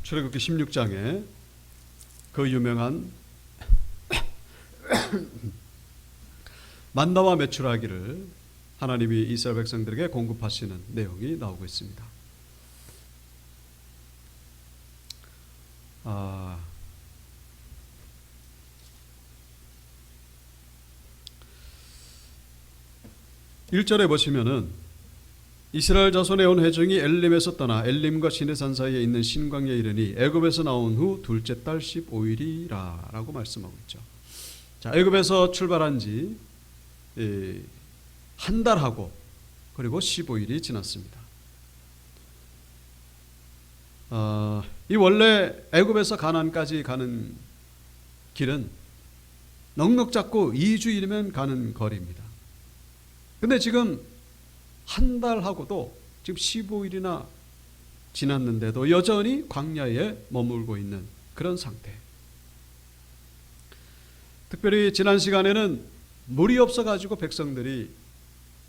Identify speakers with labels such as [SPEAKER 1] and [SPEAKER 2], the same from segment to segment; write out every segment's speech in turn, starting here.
[SPEAKER 1] 출애굽기 16장에 그 유명한 만나와 메추라기를 하나님이 이스라엘 백성들에게 공급하시는 내용이 나오고 있습니다. 1절에 보시면은 이스라엘 자손의 온 회중이 엘림에서 떠나 엘림과 시내산 사이에 있는 신광야에 이르니 애굽에서 나온 후 둘째 달 15일이라 라고 말씀하고 있죠. 자, 애굽에서 출발한 지 한 달하고 그리고 15일이 지났습니다. 이 원래 애굽에서 가나안까지 가는 길은 넉넉 잡고 2주일이면 가는 거리입니다. 근데 지금 한 달하고도 지금 15일이나 지났는데도 여전히 광야에 머물고 있는 그런 상태. 특별히 지난 시간에는 물이 없어가지고 백성들이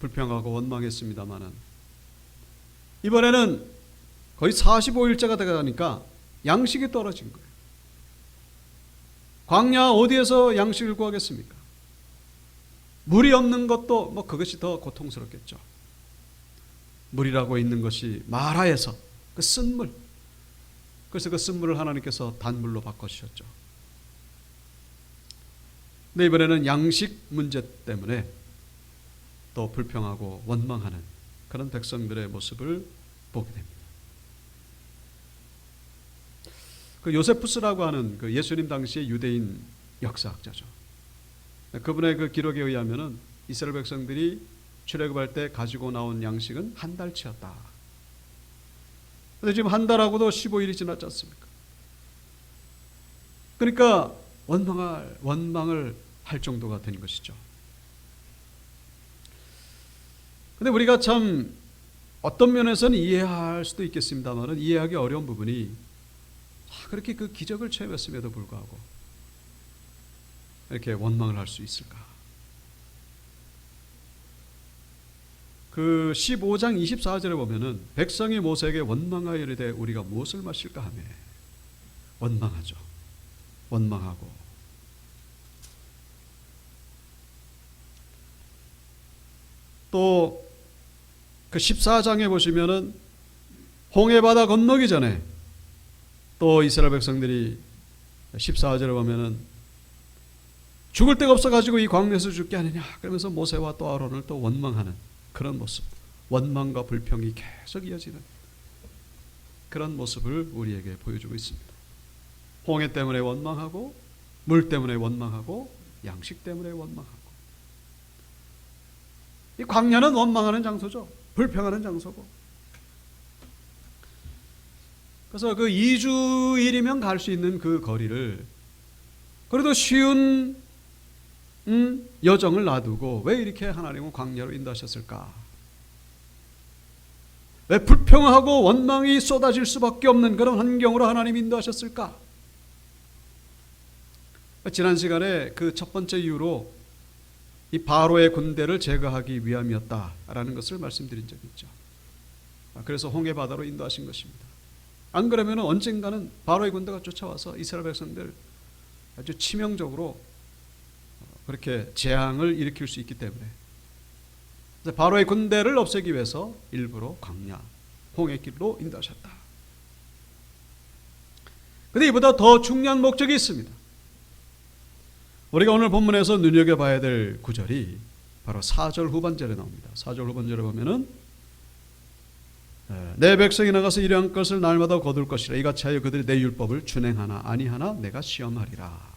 [SPEAKER 1] 불평하고 원망했습니다마는 이번에는 거의 45일째가 되가니까 양식이 떨어진 거예요. 광야 어디에서 양식을 구하겠습니까? 물이 없는 것도 그것이 더 고통스럽겠죠. 물이라고 있는 것이 마라에서 그 쓴물, 그래서 그 쓴물을 하나님께서 단물로 바꿔주셨죠. 근데 이번에는 양식 문제 때문에 또 불평하고 원망하는 그런 백성들의 모습을 보게 됩니다. 그 요세푸스라고 하는 그 예수님 당시의 유대인 역사학자죠. 그분의 그 기록에 의하면은 이스라엘 백성들이 출애굽할 때 가지고 나온 양식은 한 달치였다. 그런데 지금 한 달하고도 15일이 지났지 않습니까? 그러니까 원망을 할 정도가 된 것이죠. 근데 우리가 참 어떤 면에서는 이해할 수도 있겠습니다만 이해하기 어려운 부분이 그렇게 그 기적을 체험했음에도 불구하고 이렇게 원망을 할 수 있을까? 그 15장 24절에 보면은 백성이 모세에게 원망하여 이르되 우리가 무엇을 마실까 하며 원망하죠. 원망하고 또 그 14장에 보시면은 홍해 바다 건너기 전에 또 이스라엘 백성들이 14절에 보면은 죽을 데가 없어가지고 이 광야에서 죽게 하느냐 그러면서 모세와 또 아론을 또 원망하는 그런 모습, 원망과 불평이 계속 이어지는 그런 모습을 우리에게 보여주고 있습니다. 홍해 때문에 원망하고 물 때문에 원망하고 양식 때문에 원망하고 이 광야는 원망하는 장소죠. 불평하는 장소고. 그래서 그 2주일이면 갈 수 있는 그 거리를 그래도 쉬운 여정을 놔두고 왜 이렇게 하나님은 광야로 인도하셨을까? 왜 불평하고 원망이 쏟아질 수밖에 없는 그런 환경으로 하나님이 인도하셨을까? 지난 시간에 그 첫 번째 이유로 이 바로의 군대를 제거하기 위함이었다라는 것을 말씀드린 적이 있죠. 그래서 홍해 바다로 인도하신 것입니다. 안 그러면 언젠가는 바로의 군대가 쫓아와서 이스라엘 백성들 아주 치명적으로 그렇게 재앙을 일으킬 수 있기 때문에 그래서 바로의 군대를 없애기 위해서 일부러 광야, 홍해길로 인도하셨다. 그런데 이보다 더 중요한 목적이 있습니다. 우리가 오늘 본문에서 눈여겨봐야 될 구절이 바로 4절 후반절에 나옵니다. 4절 후반절에 보면은 내 백성이 나가서 이러한 것을 날마다 거둘 것이라 이같이 하여 그들이 내 율법을 준행하나 아니하나 내가 시험하리라.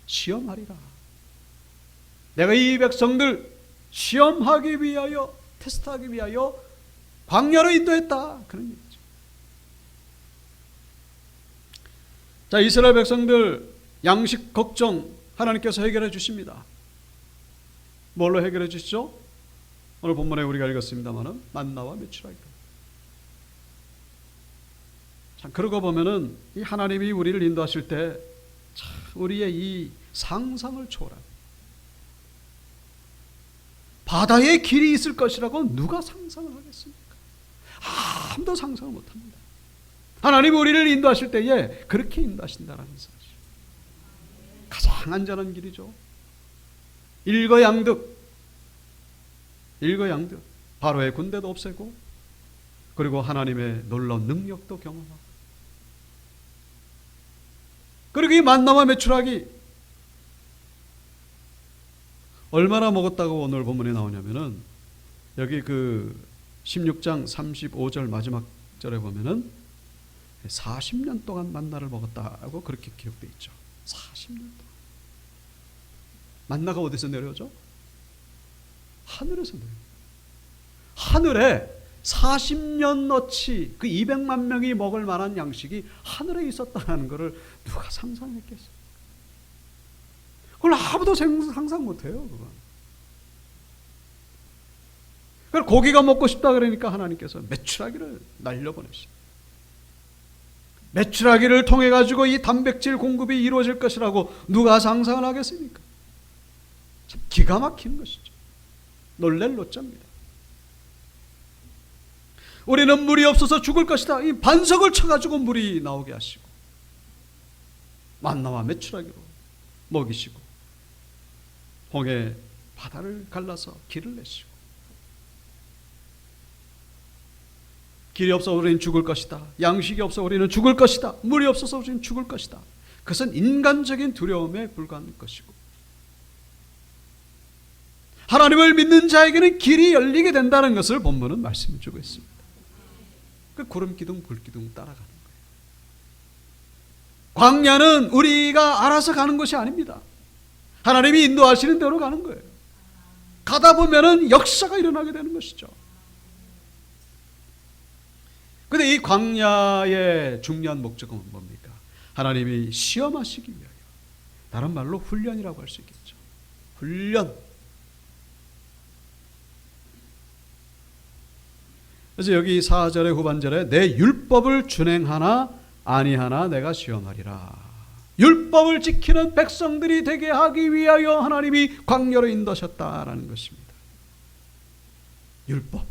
[SPEAKER 1] 시험하리라. 내가 이 백성들 시험하기 위하여 테스트하기 위하여 광야로 인도했다. 그런 얘기죠. 자, 이스라엘 백성들 양식 걱정 하나님께서 해결해 주십니다. 뭘로 해결해 주시죠? 오늘 본문에 우리가 읽었습니다마는 만나와 메추라기. 참 그러고 보면은 이 하나님이 우리를 인도하실 때 참 우리의 이 상상을 초월한 바다에 길이 있을 것이라고 누가 상상을 하겠습니까? 아무도 상상을 못합니다. 하나님 우리를 인도하실 때에 그렇게 인도하신다는 사실. 가장 안전한 길이죠. 일거양득. 바로의 군대도 없애고, 그리고 하나님의 놀라운 능력도 경험하고, 그리고 이 만나와 메추라기 얼마나 먹었다고 오늘 본문에 나오냐면은, 여기 그 16장 35절 마지막 절에 보면은 40년 동안 만나를 먹었다고 그렇게 기록되어 있죠. 40년 동안. 만나가 어디서 내려오죠? 하늘에서 내려오죠. 하늘에 40년어치 그 200만 명이 먹을 만한 양식이 하늘에 있었다는 것을 누가 상상했겠어요? 그걸 아무도 상상 못해요. 그걸 고기가 먹고 싶다 그러니까 하나님께서 메추라기를 날려보내시죠. 메추라기를 통해 가지고 이 단백질 공급이 이루어질 것이라고 누가 상상을 하겠습니까? 참 기가 막힌 것이죠. 놀랄 노자입니다. 우리는 물이 없어서 죽을 것이다. 이 반석을 쳐가지고 물이 나오게 하시고, 만나와 메추라기로 먹이시고, 홍해 바다를 갈라서 길을 내시고, 길이 없어 우리는 죽을 것이다. 양식이 없어 우리는 죽을 것이다. 물이 없어서 우리는 죽을 것이다. 그것은 인간적인 두려움에 불과한 것이고, 하나님을 믿는 자에게는 길이 열리게 된다는 것을 본문은 말씀해 주고 있습니다. 그 구름 기둥, 불 기둥 따라가는 거예요. 광야는 우리가 알아서 가는 것이 아닙니다. 하나님이 인도하시는 대로 가는 거예요. 가다 보면은 역사가 일어나게 되는 것이죠. 그런데 이 광야의 중요한 목적은 뭡니까? 하나님이 시험하시기 위하여, 다른 말로 훈련이라고 할 수 있겠죠. 훈련. 그래서 여기 4절의 후반절에 내 율법을 준행하나 아니하나 내가 시험하리라. 율법을 지키는 백성들이 되게 하기 위하여 하나님이 광야로 인도하셨다라는 것입니다. 율법.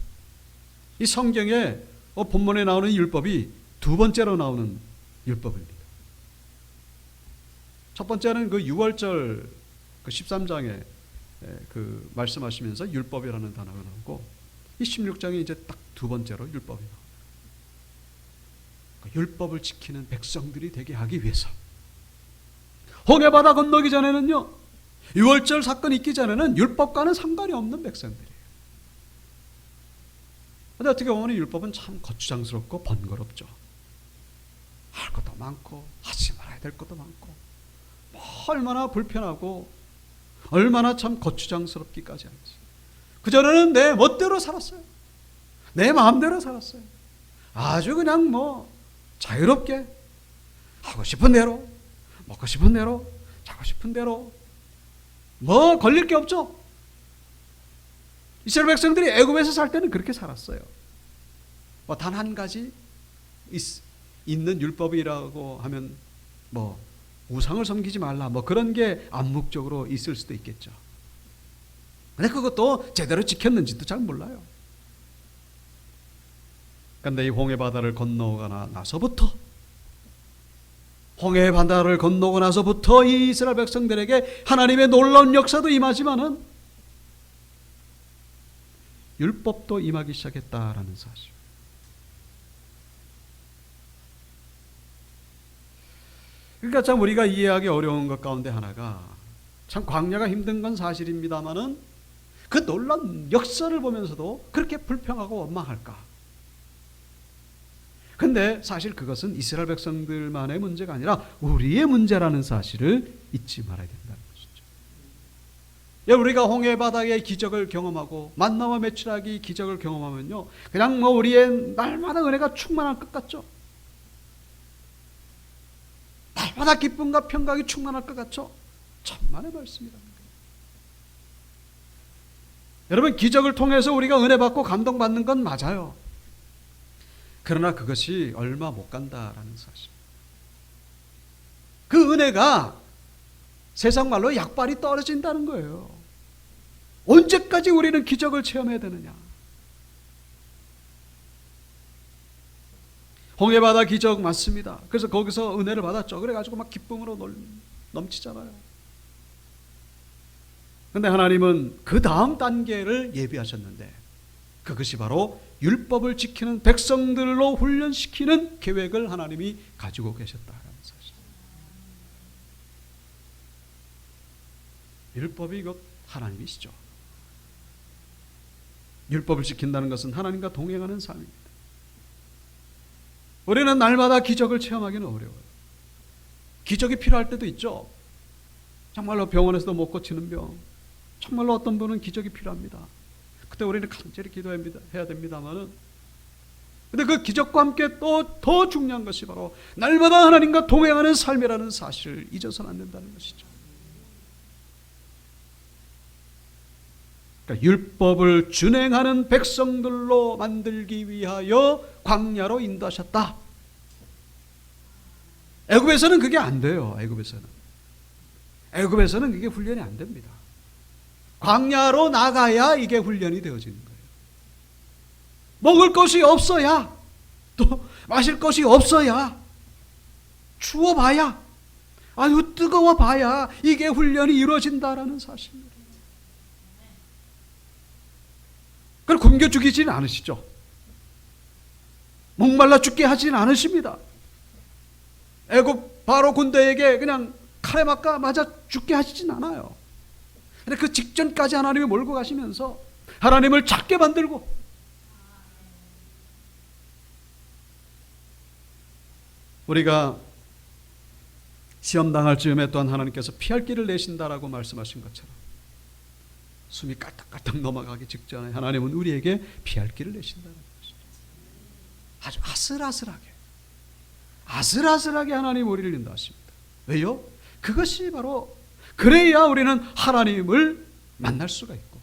[SPEAKER 1] 이 성경에 본문에 나오는 율법이 두 번째로 나오는 율법입니다. 첫 번째는 그 6월절 그 13장에 그 말씀하시면서 율법이라는 단어가 나오고, 이 16장에 이제 딱 두 번째로 율법이 나옵니다. 그러니까 율법을 지키는 백성들이 되게 하기 위해서. 홍해바다 건너기 전에는요, 6월절 사건이 있기 전에는 율법과는 상관이 없는 백성들이에요. 근데 어떻게 보면 율법은 참 거추장스럽고 번거롭죠. 할 것도 많고 하지 말아야 될 것도 많고, 얼마나 불편하고 얼마나 참 거추장스럽기까지 하지. 그전에는 내 멋대로 살았어요. 내 마음대로 살았어요. 아주 그냥 뭐 자유롭게 하고 싶은 대로, 먹고 싶은 대로, 자고 싶은 대로, 뭐 걸릴 게 없죠. 이스라엘 백성들이 애굽에서 살 때는 그렇게 살았어요. 뭐 단 한 가지 있는 율법이라고 하면 뭐 우상을 섬기지 말라, 뭐 그런 게 암묵적으로 있을 수도 있겠죠. 근데 그것도 제대로 지켰는지도 잘 몰라요. 그런데 이 홍해바다를 건너고 나서부터, 홍해바다를 건너고 나서부터 이 이스라엘 백성들에게 하나님의 놀라운 역사도 임하지만은 율법도 임하기 시작했다라는 사실. 그러니까 참 우리가 이해하기 어려운 것 가운데 하나가, 참 광야가 힘든 건 사실입니다만은 그 놀라운 역사를 보면서도 그렇게 불평하고 원망할까? 근데 사실 그것은 이스라엘 백성들만의 문제가 아니라 우리의 문제라는 사실을 잊지 말아야 된다는 것이죠. 우리가 홍해바다의 기적을 경험하고 만나와 메추라기 기적을 경험하면요, 그냥 뭐 우리의 날마다 은혜가 충만할 것 같죠? 날마다 기쁨과 평강이 충만할 것 같죠? 천만의 말씀이라는 거예요. 여러분, 기적을 통해서 우리가 은혜 받고 감동받는 건 맞아요. 그러나 그것이 얼마 못 간다라는 사실. 그 은혜가 세상 말로 약발이 떨어진다는 거예요. 언제까지 우리는 기적을 체험해야 되느냐? 홍해바다 기적 맞습니다. 그래서 거기서 은혜를 받았죠. 그래가지고 막 기쁨으로 넘치잖아요. 근데 하나님은 그 다음 단계를 예비하셨는데 그것이 바로 율법을 지키는 백성들로 훈련시키는 계획을 하나님이 가지고 계셨다는 사실. 율법이 곧 하나님이시죠. 율법을 지킨다는 것은 하나님과 동행하는 삶입니다. 우리는 날마다 기적을 체험하기는 어려워요. 기적이 필요할 때도 있죠. 정말로 병원에서도 못 고치는 병, 정말로 어떤 분은 기적이 필요합니다. 그때 우리는 간절히 기도해야 됩니다만은, 근데 그 기적과 함께 또 더 중요한 것이 바로 날마다 하나님과 동행하는 삶이라는 사실을 잊어서는 안 된다는 것이죠. 그러니까 율법을 준행하는 백성들로 만들기 위하여 광야로 인도하셨다. 애굽에서는 그게 안 돼요. 애굽에서는 그게 훈련이 안 됩니다. 광야로 나가야 이게 훈련이 되어지는 거예요. 먹을 것이 없어야, 또 마실 것이 없어야, 추워봐야, 아주 뜨거워봐야 이게 훈련이 이루어진다라는 사실입니다. 그걸 굶겨 죽이지는 않으시죠. 목말라 죽게 하지는 않으십니다. 애굽 바로 군대에게 그냥 칼에 맞아 죽게 하시진 않아요. 근데 그 직전까지 하나님이 몰고 가시면서 하나님을 작게 만들고, 우리가 시험 당할 즈음에 또한 하나님께서 피할 길을 내신다라고 말씀하신 것처럼 숨이 깔딱깔딱 넘어가기 직전에 하나님은 우리에게 피할 길을 내신다는 것이죠. 아주 아슬아슬하게 하나님 우리를 인도하십니다. 왜요? 그것이 바로, 그래야 우리는 하나님을 만날 수가 있고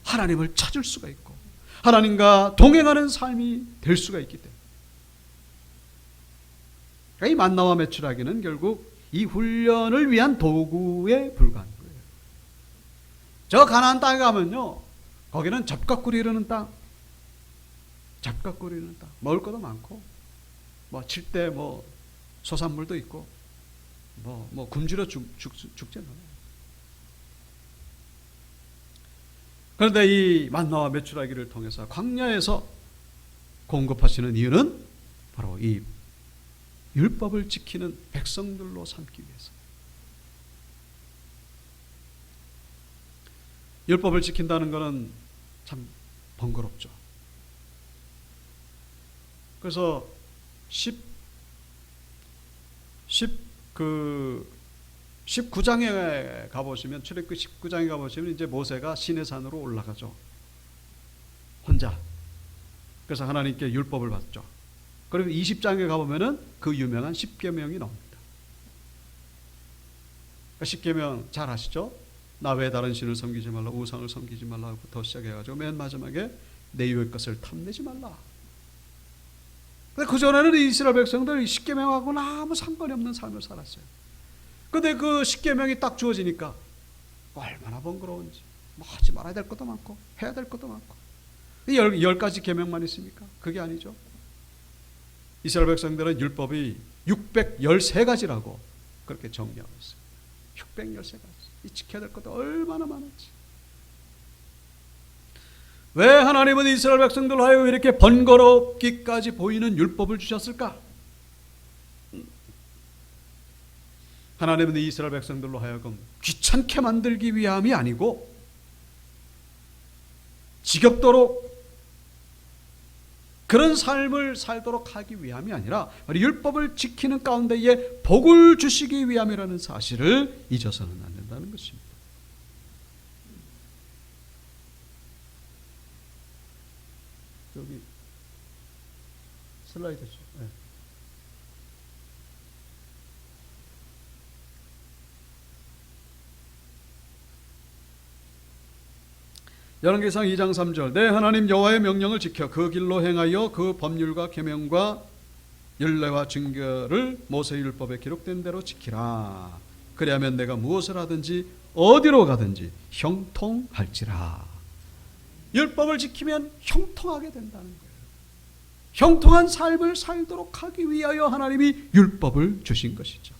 [SPEAKER 1] 하나님을 찾을 수가 있고 하나님과 동행하는 삶이 될 수가 있기 때문에, 이 만나와 메추라기는 결국 이 훈련을 위한 도구에 불과한 거예요. 저 가나안 땅에 가면요, 거기는 잡각구리 이르는 땅, 먹을 것도 많고, 칠 때 소산물도 있고, 굶주려 죽지 않아요. 그런데 이 만나와 메추라기를 통해서 광야에서 공급하시는 이유는 바로 이 율법을 지키는 백성들로 삼기 위해서. 율법을 지킨다는 것은 참 번거롭죠. 그래서 19장에 가보시면, 출애굽기 19장에 가보시면 이제 모세가 시내산으로 올라가죠. 혼자. 그래서 하나님께 율법을 받죠. 그리고 20장에 가보면은 그 유명한 10계명이 나옵니다. 10계명 잘 아시죠? 나 외에 다른 신을 섬기지 말라, 우상을 섬기지 말라부터 시작해가지고 맨 마지막에 내 이웃의 것을 탐내지 말라. 근데 그전에는 이스라엘 백성들 10계명하고는 아무 상관이 없는 삶을 살았어요. 근데 그 10계명이 딱 주어지니까 얼마나 번거로운지, 하지 말아야 될 것도 많고 해야 될 것도 많고. 10가지 계명만 있습니까? 그게 아니죠. 이스라엘 백성들은 율법이 613가지라고 그렇게 정리하고 있어요. 613가지. 이 지켜야 될 것도 얼마나 많은지. 왜 하나님은 이스라엘 백성들로 하여금 이렇게 번거롭기까지 보이는 율법을 주셨을까? 하나님은 이스라엘 백성들로 하여금 귀찮게 만들기 위함이 아니고 지겹도록 그런 삶을 살도록 하기 위함이 아니라 율법을 지키는 가운데에 복을 주시기 위함이라는 사실을 잊어서는 안 된다는 것입니다. 여기 슬라이드죠. 네. 열왕기상 2장 3절 내 하나님 여호와의 명령을 지켜 그 길로 행하여 그 법률과 계명과 율례와 증거를 모세의 율법에 기록된 대로 지키라. 그리하면 내가 무엇을 하든지 어디로 가든지 형통할지라. 율법을 지키면 형통하게 된다는 거예요. 형통한 삶을 살도록 하기 위하여 하나님이 율법을 주신 것이죠.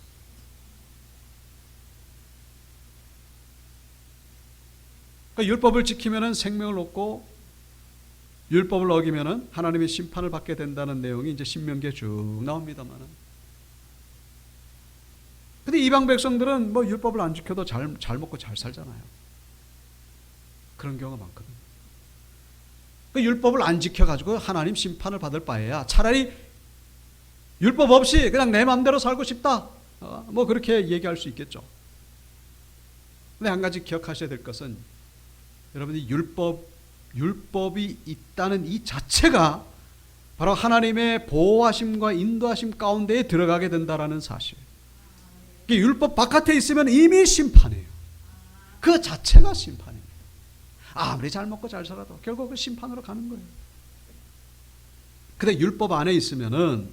[SPEAKER 1] 그러니까 율법을 지키면 생명을 얻고 율법을 어기면 하나님의 심판을 받게 된다는 내용이 이제 신명기에 쭉 나옵니다만은, 근데 이방 백성들은 뭐 율법을 안 지켜도 잘 먹고 잘 살잖아요. 그런 경우가 많거든요. 그 율법을 안 지켜가지고 하나님 심판을 받을 바에야 차라리 율법 없이 그냥 내 마음대로 살고 싶다, 뭐 그렇게 얘기할 수 있겠죠. 근데 한 가지 기억하셔야 될 것은, 여러분이 율법이 있다는 이 자체가 바로 하나님의 보호하심과 인도하심 가운데에 들어가게 된다라는 사실. 율법 바깥에 있으면 이미 심판이에요. 그 자체가 심판입니다. 아무리 잘 먹고 잘 살아도 결국 그 심판으로 가는 거예요. 근데 율법 안에 있으면은,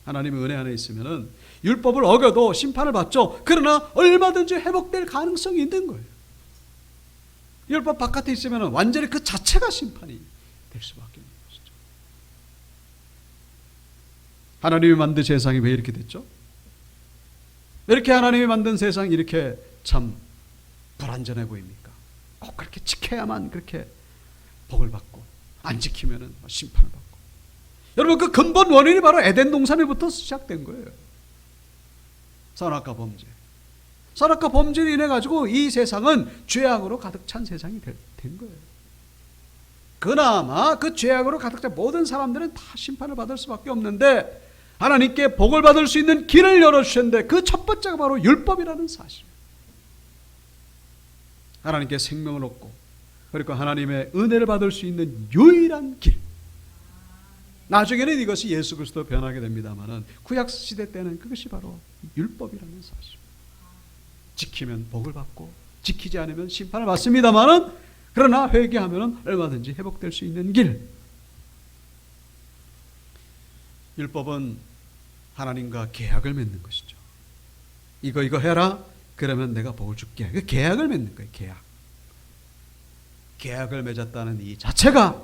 [SPEAKER 1] 하나님의 은혜 안에 있으면은 율법을 어겨도 심판을 받죠. 그러나 얼마든지 회복될 가능성이 있는 거예요. 율법 바깥에 있으면은 완전히 그 자체가 심판이 될 수밖에 없는 것이죠. 하나님이 만든 세상이 왜 이렇게 됐죠? 왜 이렇게 하나님이 만든 세상이 이렇게 참 불완전해 보입니까? 꼭 그렇게 지켜야만 그렇게 복을 받고, 안 지키면은 심판을 받고. 여러분, 그 근본 원인이 바로 에덴 동산에부터 시작된 거예요. 선악과 범죄. 선악과 범죄로 인해 가지고 이 세상은 죄악으로 가득 찬 세상이 된 거예요. 그나마 그 죄악으로 가득 찬 모든 사람들은 다 심판을 받을 수밖에 없는데, 하나님께 복을 받을 수 있는 길을 열어주셨는데, 그 첫 번째가 바로 율법이라는 사실. 하나님께 생명을 얻고, 그리고 하나님의 은혜를 받을 수 있는 유일한 길. 나중에는 이것이 예수 그리스도로 변하게 됩니다만은, 구약 시대 때는 그것이 바로 율법이라는 사실. 지키면 복을 받고, 지키지 않으면 심판을 받습니다만은, 그러나 회개하면 얼마든지 회복될 수 있는 길. 율법은 하나님과 계약을 맺는 것이죠. 이거 해라, 그러면 내가 복을 줄게. 그 계약을 맺는 거예요. 계약을 맺었다는 이 자체가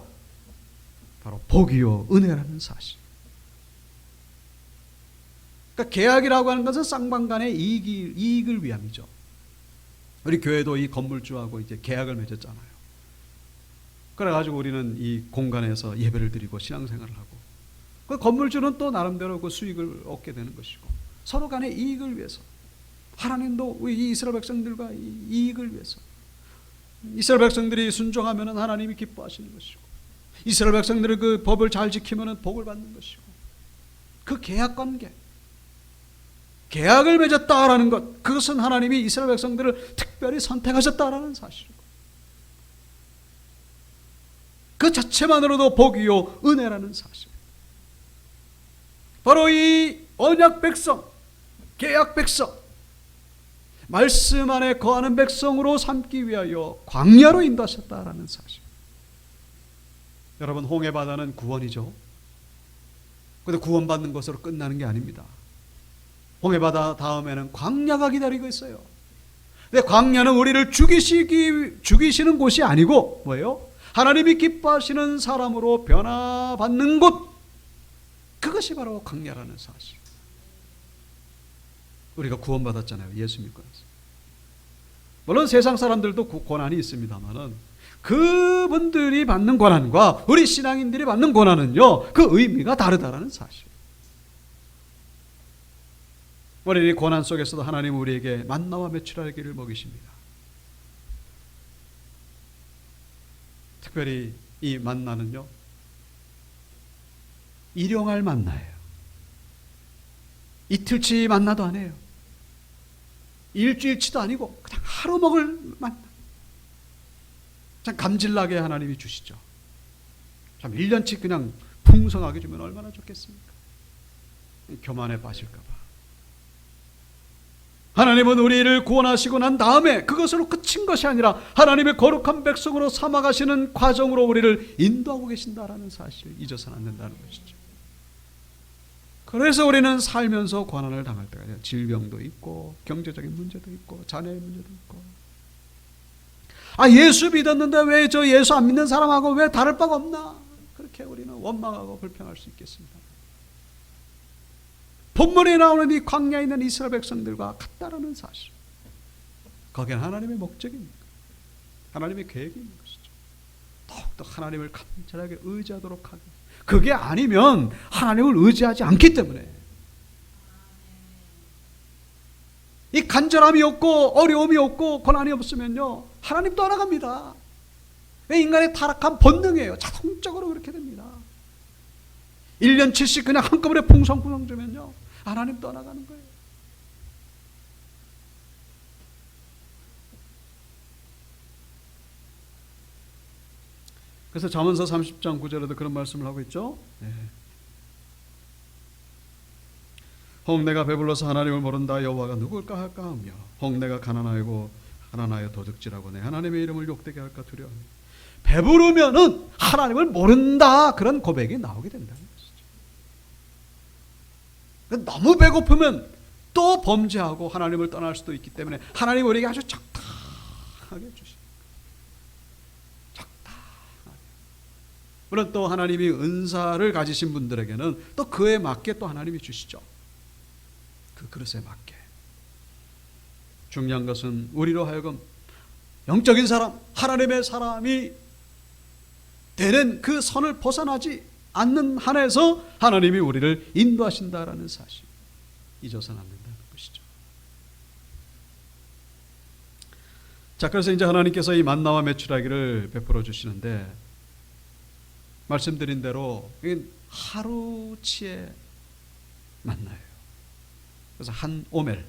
[SPEAKER 1] 바로 복이요 은혜라는 사실. 그러니까 계약이라고 하는 것은 쌍방간의 이익을 위함이죠. 우리 교회도 이 건물주하고 이제 계약을 맺었잖아요. 그래가지고 우리는 이 공간에서 예배를 드리고 신앙생활을 하고, 그 건물주는 또 나름대로 그 수익을 얻게 되는 것이고, 서로 간의 이익을 위해서, 하나님도 우리 이스라엘 백성들과 이익을 위해서, 이스라엘 백성들이 순종하면 하나님이 기뻐하시는 것이고, 이스라엘 백성들이 그 법을 잘 지키면 복을 받는 것이고, 그 계약관계, 계약을 맺었다라는 것, 그것은 하나님이 이스라엘 백성들을 특별히 선택하셨다라는 사실이고, 그 자체만으로도 복이요 은혜라는 사실. 바로 이 언약 백성, 계약 백성, 말씀 안에 거하는 백성으로 삼기 위하여 광야로 인도하셨다라는 사실. 여러분, 홍해바다는 구원이죠. 그런데 구원받는 것으로 끝나는 게 아닙니다. 홍해바다 다음에는 광야가 기다리고 있어요. 근데 광야는 우리를 죽이시는 곳이 아니고 뭐예요? 하나님이 기뻐하시는 사람으로 변화받는 곳, 그것이 바로 광야라는 사실. 우리가 구원받았잖아요. 예수 믿고 나서. 물론 세상 사람들도 고난이 있습니다만은, 그분들이 받는 고난과 우리 신앙인들이 받는 고난은요, 그 의미가 다르다라는 사실. 우리 고난 속에서도 하나님 우리에게 만나와 메추라의 길을 먹이십니다. 특별히 이 만나는요, 일용할 만나예요. 이틀치 만나도 아니에요. 일주일치도 아니고 그냥 하루 먹을 만나. 참 감질나게 하나님이 주시죠. 참 1년치 그냥 풍성하게 주면 얼마나 좋겠습니까? 교만에 빠질까 봐. 하나님은 우리를 구원하시고 난 다음에 그것으로 그친 것이 아니라 하나님의 거룩한 백성으로 삼아가시는 과정으로 우리를 인도하고 계신다라는 사실 잊어서는 안 된다는 것이죠. 그래서 우리는 살면서 고난을 당할 때가 있어요. 질병도 있고, 경제적인 문제도 있고, 자녀의 문제도 있고. 예수 믿었는데 왜 저 예수 안 믿는 사람하고 왜 다를 바가 없나? 그렇게 어떻게 우리는 원망하고 불평할 수 있겠습니까? 본문에 나오는 이 광야에 있는 이스라엘 백성들과 같다라는 사실, 거기는 하나님의 목적이 있는 거예요. 하나님의 계획이 있는 것이죠. 더욱더 하나님을 간절하게 의지하도록 하고, 그게 아니면 하나님을 의지하지 않기 때문에, 이 간절함이 없고 어려움이 없고 고난이 없으면요, 하나님 떠나갑니다. 왜? 인간의 타락한 본능이에요. 자동적으로 그렇게 됩니다. 1년치씩 그냥 한꺼번에 풍성풍성 주면요, 하나님 떠나가는 거예요. 그래서 잠언서 30장 9절에도 그런 말씀을 하고 있죠. 혹 내가 배불러서 하나님을 모른다. 여호와가 누굴까 할까 하며, 혹 내가 가난하여 도둑질하고 내 하나님의 이름을 욕되게 할까 두려워하며. 배부르면은 하나님을 모른다, 그런 고백이 나오게 된다는 것이죠. 너무 배고프면 또 범죄하고 하나님을 떠날 수도 있기 때문에 하나님 우리에게 아주 적당하게 주십니다. 물론 또 하나님이 은사를 가지신 분들에게는 또 그에 맞게 또 하나님이 주시죠. 그 그릇에 맞게. 중요한 것은 우리로 하여금 영적인 사람, 하나님의 사람이 되는 그 선을 벗어나지 않는 한에서 하나님이 우리를 인도하신다라는 사실, 잊어서는 안 된다는 것이죠. 자, 그래서 이제 하나님께서 이 만나와 메추라기를 베풀어 주시는데, 말씀드린 대로 하루치의 만나예요. 그래서 한 오멜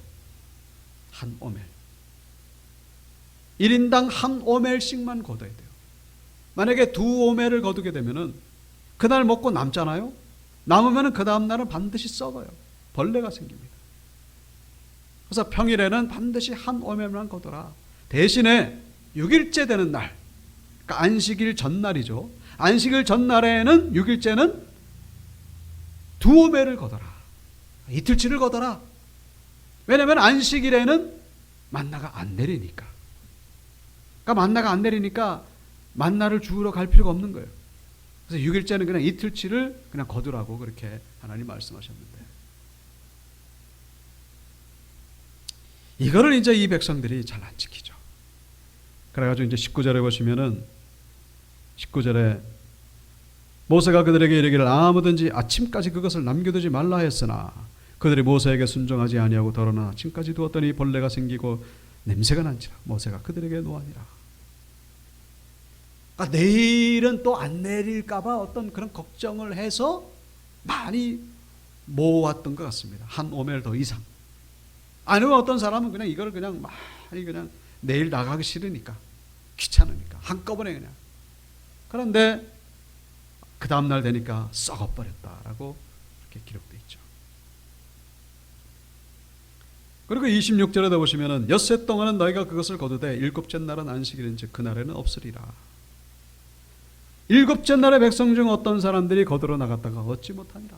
[SPEAKER 1] 1인당 한 오멜씩만 거둬야 돼요. 만약에 두 오멜을 거두게 되면은 그날 먹고 남잖아요. 남으면은 그 다음 날은 반드시 썩어요. 벌레가 생깁니다. 그래서 평일에는 반드시 한 오멜만 거둬라. 대신에 6일째 되는 날, 그러니까 안식일 전날이죠. 안식일 전날에는 6일째는 두 오멜을 거둬라. 이틀치를 거둬라. 왜냐하면 안식일에는 만나가 안 내리니까. 그러니까 만나가 안 내리니까 만나를 주우러 갈 필요가 없는 거예요. 그래서 6일째는 그냥 이틀치를 그냥 거두라고 그렇게 하나님 말씀하셨는데, 이거를 이제 이 백성들이 잘 안 지키죠. 그래가지고 이제 19절에 보시면은, 19절에 모세가 그들에게 이르기를 아무든지 아침까지 그것을 남겨두지 말라 했으나 그들이 모세에게 순종하지 아니하고 덜어는 아침까지 두었더니 벌레가 생기고 냄새가 난지라 모세가 그들에게 노하니라. 그러니까 내일은 또 안 내릴까 봐 어떤 그런 걱정을 해서 많이 모았던 것 같습니다. 한 오멜 더 이상. 아니면 어떤 사람은 그냥 이걸 그냥 많이 그냥 내일 나가기 싫으니까, 귀찮으니까 한꺼번에 그냥. 그런데 그 다음날 되니까 썩어버렸다라고 이렇게 기록되어 있죠. 그리고 26절에도 보시면은 엿새 동안은 너희가 그것을 거두되 일곱째 날은 안식일인즉 그날에는 없으리라. 일곱째 날에 백성 중 어떤 사람들이 거두러 나갔다가 얻지 못하니라.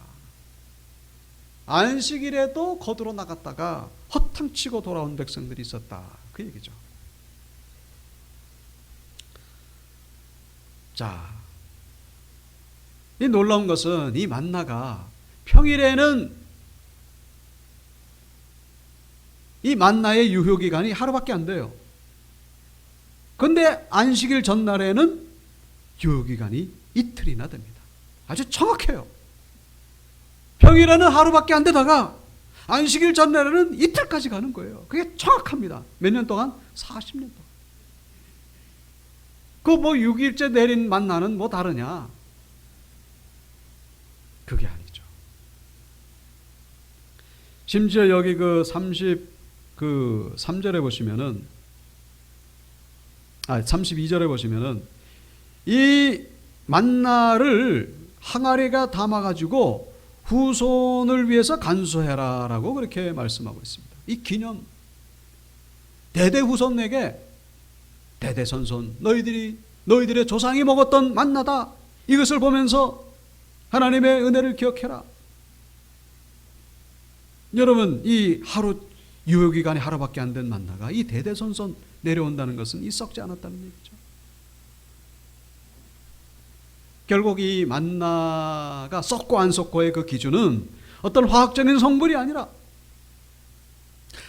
[SPEAKER 1] 안식일에도 거두러 나갔다가 허탕치고 돌아온 백성들이 있었다, 그 얘기죠. 자, 이 놀라운 것은 이 만나가 평일에는 이 만나의 유효기간이 하루밖에 안 돼요. 그런데 안식일 전날에는 유효기간이 이틀이나 됩니다. 아주 정확해요. 평일에는 하루밖에 안 되다가 안식일 전날에는 이틀까지 가는 거예요. 그게 정확합니다. 몇 년 동안? 40년 동안. 그 뭐 6일째 내린 만나는 뭐 다르냐? 그게 아니죠. 심지어 여기 그 3절에 보시면은, 32절에 보시면은 이 만나를 항아리가 담아가지고 후손을 위해서 간수해라라고 그렇게 말씀하고 있습니다. 이 기념, 대대 후손에게 대대손손 너희들의 조상이 먹었던 만나다. 이것을 보면서 하나님의 은혜를 기억해라. 여러분, 이 하루 유효기간이 하루밖에 안 된 만나가 이 대대손손 내려온다는 것은 이 썩지 않았다는 얘기죠. 결국 이 만나가 썩고 안 썩고의 그 기준은 어떤 화학적인 성분이 아니라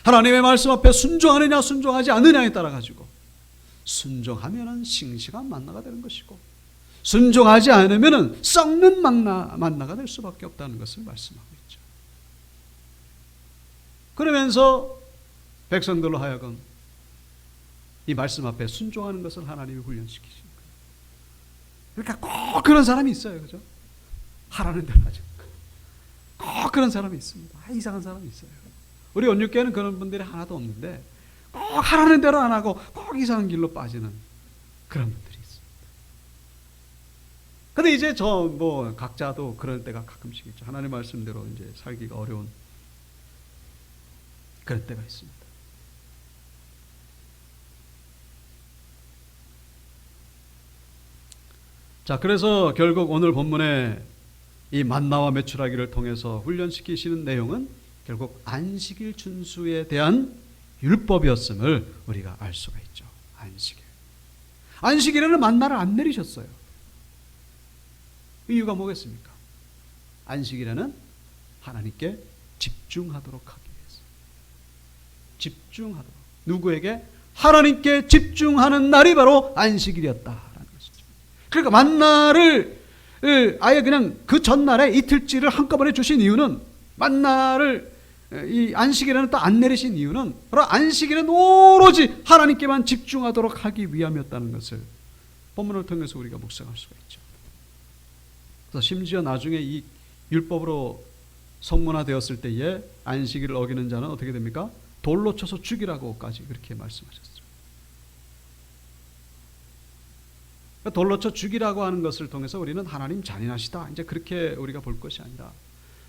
[SPEAKER 1] 하나님의 말씀 앞에 순종하느냐 순종하지 않느냐에 따라 가지고 순종하면은 싱싱한 만나가 되는 것이고 순종하지 않으면은 썩는 만나가 될 수밖에 없다는 것을 말씀하고 있죠. 그러면서 백성들로 하여금 이 말씀 앞에 순종하는 것을 하나님이 훈련시키신 거예요. 그러니까 꼭 그런 사람이 있어요. 그죠? 하라는 대로 하죠. 꼭 그런 사람이 있습니다. 이상한 사람이 있어요. 우리 온육교회는 그런 분들이 하나도 없는데 꼭 하라는 대로 안 하고 꼭 이상한 길로 빠지는 그런 분들이 있습니다. 근데 이제 각자도 그럴 때가 가끔씩 있죠. 하나님 말씀대로 이제 살기가 어려운 그런 때가 있습니다. 자, 그래서 결국 오늘 본문에 이 만나와 메추라기를 통해서 훈련시키시는 내용은 결국 안식일 준수에 대한 율법이었음을 우리가 알 수가 있죠. 안식일에는 만나를 안 내리셨어요. 이유가 뭐겠습니까? 안식일에는 하나님께 집중하도록 하기 위해서. 집중하도록. 누구에게? 하나님께 집중하는 날이 바로 안식일이었다라는 것이죠. 그러니까 만나를 아예 그냥 그 전날에 이틀치를 한꺼번에 주신 이유는 만나를 이 안식일에는 또 안 내리신 이유는 바로 안식일은 오로지 하나님께만 집중하도록 하기 위함이었다는 것을 본문을 통해서 우리가 묵상할 수가 있죠. 그래서 심지어 나중에 이 율법으로 성문화되었을 때에 안식일을 어기는 자는 어떻게 됩니까? 돌로 쳐서 죽이라고까지 그렇게 말씀하셨어요. 돌로 쳐 죽이라고 하는 것을 통해서 우리는 하나님 잔인하시다 이제 그렇게 우리가 볼 것이 아니라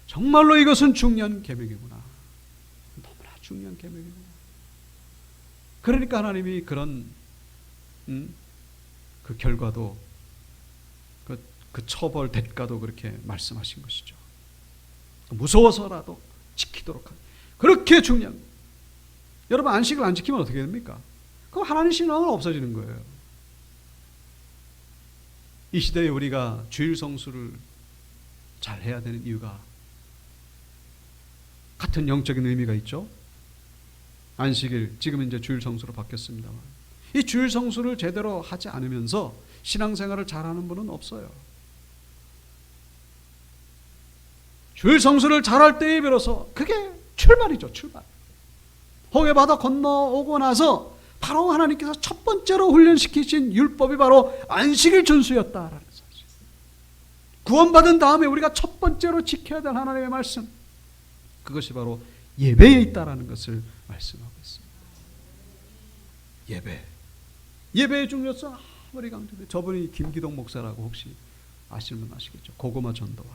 [SPEAKER 1] 정말로 이것은 중요한 계명이구나. 너무나 중요한 계명이구나. 그러니까 하나님이 그런 그 결과도 그 처벌 대가도 그렇게 말씀하신 것이죠. 무서워서라도 지키도록 하는 그렇게 중요한. 여러분 안식을 안 지키면 어떻게 됩니까? 그럼 하나님 신앙은 없어지는 거예요. 이 시대에 우리가 주일 성수를 잘 해야 되는 이유가 같은 영적인 의미가 있죠. 안식일, 지금 이제 주일 성수로 바뀌었습니다만 이 주일 성수를 제대로 하지 않으면서 신앙생활을 잘하는 분은 없어요. 주일 성수를 잘할 때에 비로소 그게 출발이죠. 출발. 홍해바다 건너오고 나서 바로 하나님께서 첫 번째로 훈련시키신 율법이 바로 안식일 준수였다라는 사실. 구원받은 다음에 우리가 첫 번째로 지켜야 될 하나님의 말씀, 그것이 바로 예배에 있다라는 것을 말씀하고 있습니다. 예배의 중요성 아무리 강조돼. 저분이 김기동 목사라고 혹시 아시는 분 아시겠죠? 고구마 전도와.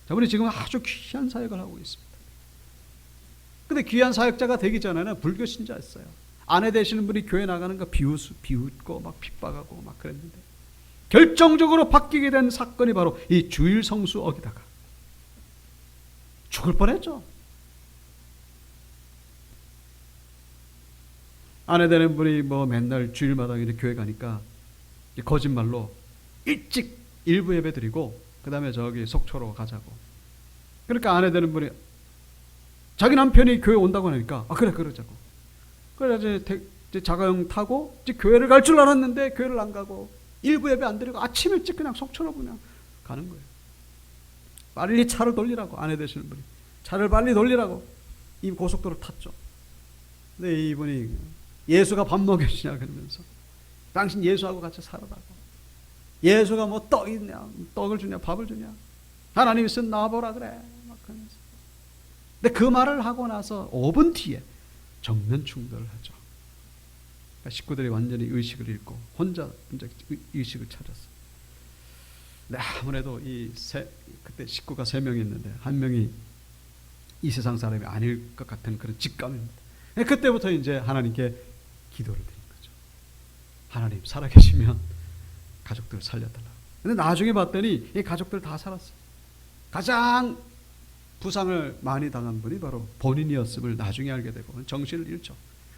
[SPEAKER 1] 저분이 지금 아주 귀한 사역을 하고 있습니다. 근데 귀한 사역자가 되기 전에는 불교 신자였어요. 아내 되시는 분이 교회 나가는 거 비웃고 막 핍박하고 막 그랬는데 결정적으로 바뀌게 된 사건이 바로 이 주일 성수 어기다가 죽을 뻔했죠. 아내 되는 분이 맨날 주일마다 이렇게 교회 가니까 거짓말로 일찍 일부 예배 드리고 그 다음에 저기 속초로 가자고. 그러니까 아내 되는 분이 자기 남편이 교회 온다고 하니까 그래 그러자고. 그래서 이제 자가용 타고 이제 교회를 갈 줄 알았는데 교회를 안 가고 일부 예배 안 드리고 아침 일찍 그냥 속초로 그냥 가는 거예요. 빨리 차를 돌리라고 아내 되시는 분이 차를 빨리 돌리라고 이 고속도로 탔죠. 근데 이분이 예수가 밥 먹여주냐 그러면서 당신 예수하고 같이 살아라고. 예수가 뭐 떡이냐 떡을 주냐 밥을 주냐 하나님 있으면 나와보라 그래 막 그러면서. 근데 그 말을 하고 나서 5분 뒤에 정면 충돌을 하죠. 그러니까 식구들이 완전히 의식을 잃고 혼자 의식을 찾았어요. 근데 아무래도 그때 식구가 3명이 있는데 한 명이 이 세상 사람이 아닐 것 같은 그런 직감입니다. 그때부터 이제 하나님께 기도를 드린 거죠. 하나님 살아계시면 가족들 살려달라고. 근데 나중에 봤더니 이 가족들 다 살았어요. 가장 부상을 많이 당한 분이 바로 본인이었음을 나중에 알게 되고 정신을 잃죠.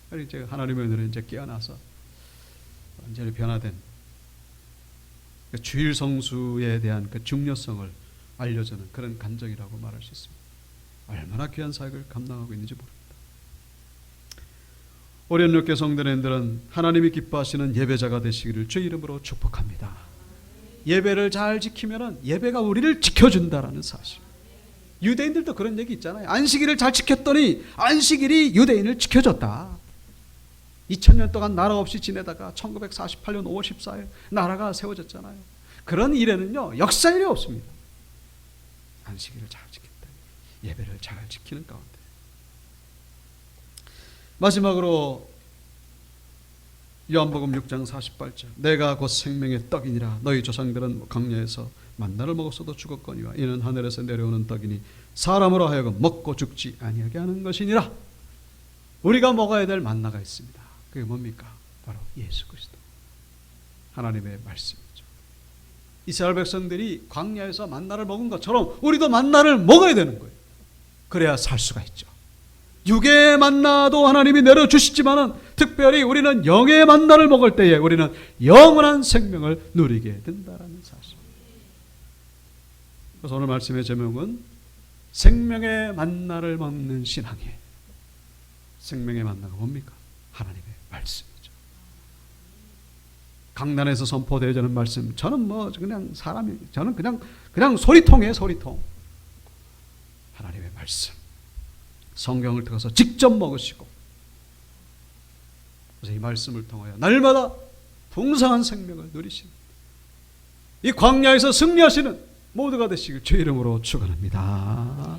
[SPEAKER 1] 그래서 이제 하나님의 은혜로 이제 깨어나서 완전히 변화된 그 주일 성수에 대한 그 중요성을 알려주는 그런 간정이라고 말할 수 있습니다. 얼마나 귀한 사역을 감당하고 있는지 모릅니다. 오련육교 성도님들은 하나님이 기뻐하시는 예배자가 되시기를 주 이름으로 축복합니다. 예배를 잘 지키면 예배가 우리를 지켜준다라는 사실. 유대인들도 그런 얘기 있잖아요. 안식일을 잘 지켰더니 안식일이 유대인을 지켜줬다. 2000년 동안 나라 없이 지내다가 1948년 5월 14일 나라가 세워졌잖아요. 그런 일에는요 역사일이 없습니다. 안식일을 잘 지켰다. 예배를 잘 지키는 가운데. 마지막으로 요한복음 6장 48절 내가 곧 생명의 떡이니라 너희 조상들은 광야에서 만나를 먹었어도 죽었거니와 이는 하늘에서 내려오는 떡이니 사람으로 하여금 먹고 죽지 아니하게 하는 것이니라. 우리가 먹어야 될 만나가 있습니다. 그게 뭡니까? 바로 예수 그리스도 하나님의 말씀이죠. 이스라엘 백성들이 광야에서 만나를 먹은 것처럼 우리도 만나를 먹어야 되는 거예요. 그래야 살 수가 있죠. 육의 만나도 하나님이 내려주시지만은 특별히 우리는 영의 만나를 먹을 때에 우리는 영원한 생명을 누리게 된다는 사실. 그래서 오늘 말씀의 제목은 생명의 만나를 먹는 신앙이에요. 생명의 만나가 뭡니까? 하나님의 말씀이죠. 강단에서 선포되어지는 말씀, 저는 뭐 그냥 사람이, 저는 그냥 소리통이에요, 소리통. 하나님의 말씀, 성경을 통해서 직접 먹으시고, 그래서 이 말씀을 통하여 날마다 풍성한 생명을 누리시는 이 광야에서 승리하시는 모두가 되시길 주 이름으로 축원합니다.